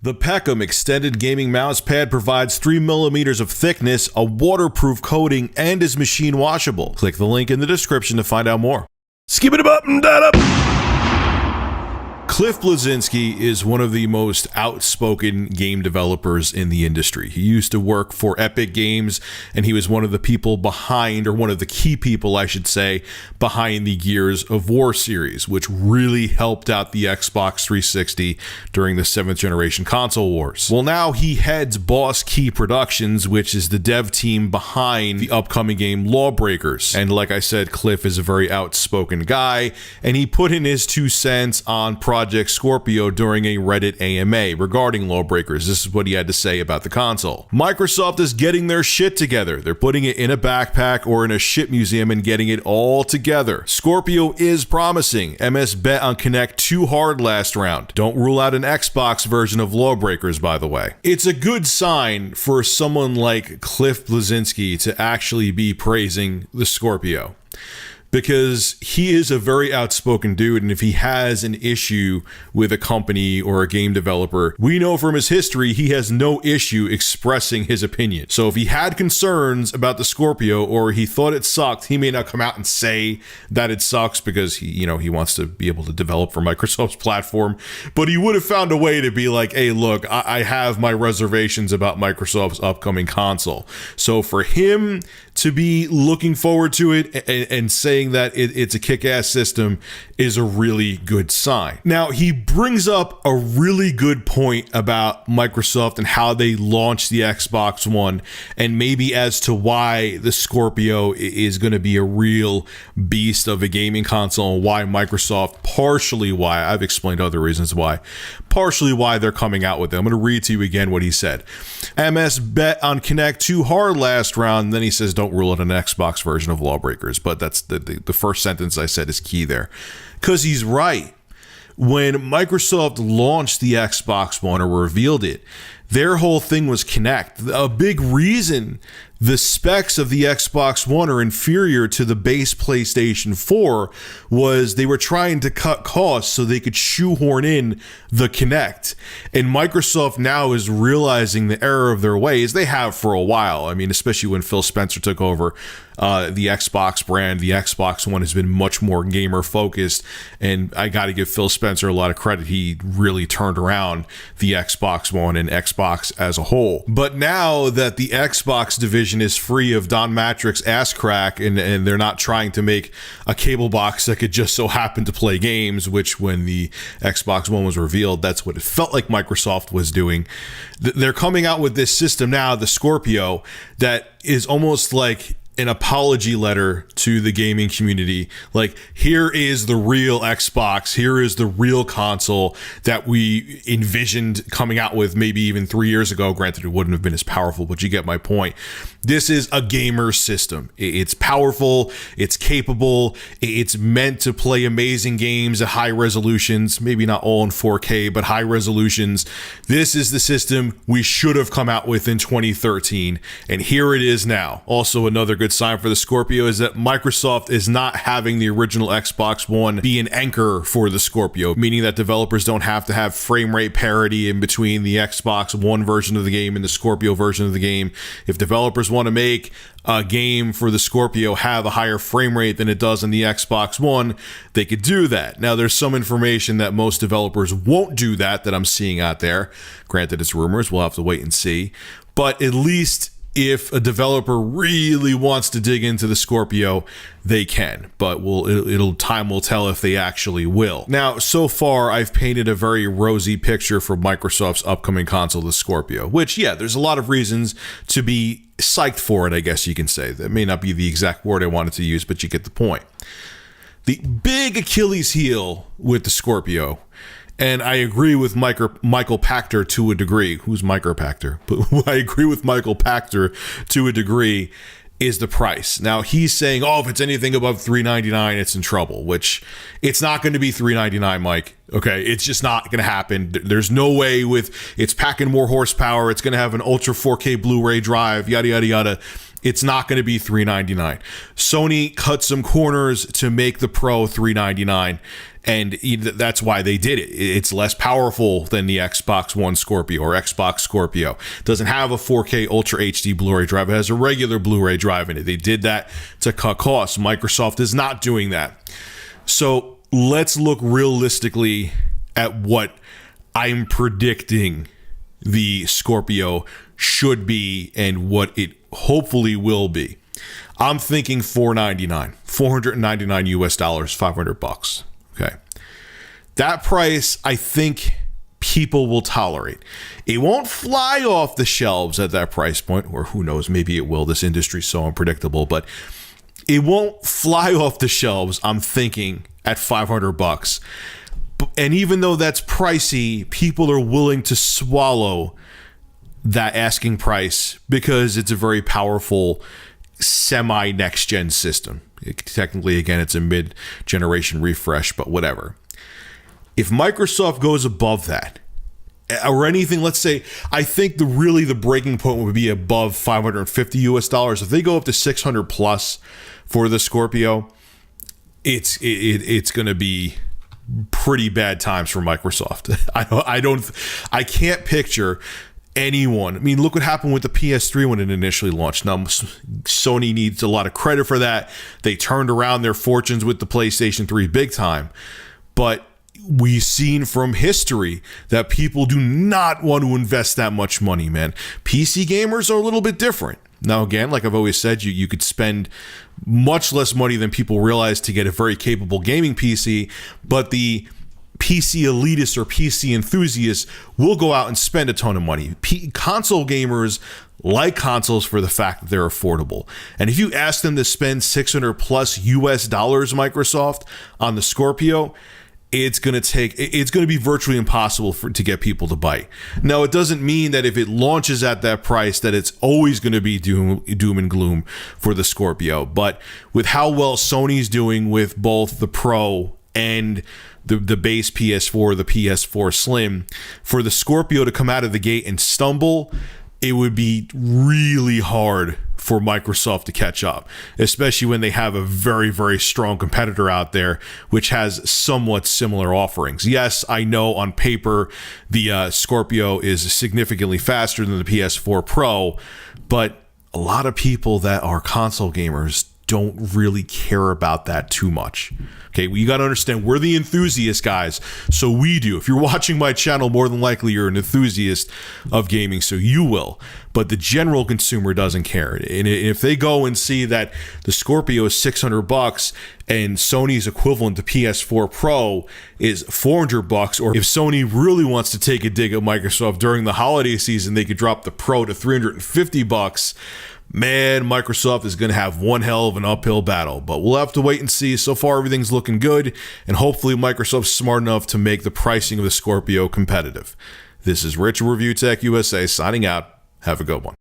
The Peckham extended gaming mouse pad provides 3 millimeters of thickness, a waterproof coating, and is machine washable. Click the link in the description to find out more. Skip it up and that up. Cliff Bleszinski is one of the most outspoken game developers in the industry. He used to work for Epic Games, and he was one of the people behind, or one of the key people, I should say, behind the Gears of War series, which really helped out the Xbox 360 during the 7th generation console wars. Well, now he heads Boss Key Productions, which is the dev team behind the upcoming game Lawbreakers. And like I said, Cliff is a very outspoken guy, and he put in his 2 cents on Project Scorpio during a Reddit AMA regarding Lawbreakers. This is what he had to say about the console. Microsoft is getting their shit together. They're putting it in a backpack or in a shit museum and getting it all together. Scorpio is promising. MS bet on Kinect too hard last round. Don't rule out an Xbox version of Lawbreakers, by the way. It's a good sign for someone like Cliff Bleszinski to actually be praising the Scorpio, because he is a very outspoken dude, and if he has an issue with a company or a game developer, we know from his history he has no issue expressing his opinion. So if he had concerns about the Scorpio or he thought it sucked, he may not come out and say that it sucks because he wants to be able to develop for Microsoft's platform, but he would have found a way to be like, hey, look, I have my reservations about Microsoft's upcoming console. So for him to be looking forward to it and saying that it's a kick-ass system is a really good sign. Now, he brings up a really good point about Microsoft and how they launched the Xbox One, and maybe as to why the Scorpio is going to be a real beast of a gaming console, and why Microsoft, partially why, I've explained other reasons why, partially why they're coming out with it. I'm going to read to you again what he said. MS bet on Kinect too hard last round, and then he says don't rule out an Xbox version of Lawbreakers, but that's the first sentence I said is key there, because he's right. When Microsoft launched the Xbox One or revealed it, their whole thing was Kinect. A big reason the specs of the Xbox One are inferior to the base PlayStation 4 was they were trying to cut costs so they could shoehorn in the Kinect. And Microsoft now is realizing the error of their ways. They have for a while. I mean, especially when Phil Spencer took over the Xbox brand, the Xbox One has been much more gamer focused. And I got to give Phil Spencer a lot of credit. He really turned around the Xbox One and Xbox as a whole. But now that the Xbox division is free of Don Matrick's ass crack, and they're not trying to make a cable box that could just so happen to play games, which when the Xbox One was revealed, that's what it felt like Microsoft was doing. They're coming out with this system now, the Scorpio, that is almost like an apology letter to the gaming community. Like, here is the real Xbox, here is the real console that we envisioned coming out with maybe even 3 years ago. Granted, it wouldn't have been as powerful, but you get my point. This is a gamer system. It's powerful, it's capable, it's meant to play amazing games at high resolutions, maybe not all in 4K, but high resolutions. This is the system we should have come out with in 2013, and here it is now. Also, another good sign for the Scorpio is that Microsoft is not having the original Xbox One be an anchor for the Scorpio, meaning that developers don't have to have frame rate parity in between the Xbox One version of the game and the Scorpio version of the game. If developers want to make a game for the Scorpio have a higher frame rate than it does on the Xbox One, they could do that. Now, there's some information that most developers won't do that I'm seeing out there. Granted, it's rumors, we'll have to wait and see. But at least if a developer really wants to dig into the Scorpio, they can, but time will tell if they actually will. Now, so far, I've painted a very rosy picture for Microsoft's upcoming console, the Scorpio, which, yeah, there's a lot of reasons to be psyched for it, I guess you can say. That may not be the exact word I wanted to use, but you get the point. The big Achilles heel with the Scorpio, and I agree with Michael Pachter to a degree. Who's Michael Pachter? But I agree with Michael Pachter to a degree, is the price. Now, he's saying, if it's anything above $399, it's in trouble, which it's not going to be $399, Mike. Okay, it's just not going to happen. There's no way it's packing more horsepower. It's going to have an Ultra 4K Blu-ray drive, yada, yada, yada. It's not going to be $399. Sony cut some corners to make the Pro $399. And that's why they did it. It's less powerful than the Xbox One Scorpio or Xbox Scorpio. It doesn't have a 4K Ultra HD Blu-ray drive. It has a regular Blu-ray drive in it. They did that to cut costs. Microsoft is not doing that. So let's look realistically at what I'm predicting the Scorpio should be and what it hopefully will be. I'm thinking $499 US dollars, $500. Okay. That price, I think people will tolerate. It won't fly off the shelves at that price point, or who knows, maybe it will. This industry's so unpredictable, but it won't fly off the shelves, I'm thinking, at $500. And even though that's pricey, people are willing to swallow that asking price because it's a very powerful semi-next gen system. Technically, again, it's a mid-generation refresh, but whatever. If Microsoft goes above that, or anything, let's say, I think the breaking point would be above 550 US dollars. If they go up to 600 plus for the Scorpio, it's going to be pretty bad times for Microsoft. I can't picture anyone. I mean, look what happened with the PS3 when it initially launched. Now, Sony needs a lot of credit for that. They turned around their fortunes with the PlayStation 3 big time. But we've seen from history that people do not want to invest that much money, man. PC gamers are a little bit different. Now, again, like I've always said, you could spend much less money than people realize to get a very capable gaming PC, but the PC elitists or PC enthusiasts will go out and spend a ton of money. Console gamers like consoles for the fact that they're affordable. And if you ask them to spend 600 plus US dollars, Microsoft, on the Scorpio, it's going to be virtually impossible to get people to bite. Now, it doesn't mean that if it launches at that price that it's always going to be doom and gloom for the Scorpio. But with how well Sony's doing with both the Pro and the base PS4, the PS4 Slim, for the Scorpio to come out of the gate and stumble, it would be really hard for Microsoft to catch up, especially when they have a very, very strong competitor out there, which has somewhat similar offerings. Yes, I know on paper the Scorpio is significantly faster than the PS4 Pro, but a lot of people that are console gamers don't really care about that too much. Okay, well, you got to understand, we're the enthusiast guys, so we do. If you're watching my channel, more than likely you're an enthusiast of gaming, so you will. But the general consumer doesn't care. And if they go and see that the Scorpio is $600 and Sony's equivalent to PS4 Pro is $400, or if Sony really wants to take a dig at Microsoft during the holiday season, they could drop the Pro to $350. Man, Microsoft is going to have one hell of an uphill battle, but we'll have to wait and see. So far, everything's looking good, and hopefully Microsoft's smart enough to make the pricing of the Scorpio competitive. This is Rich, Review Tech USA, signing out. Have a good one.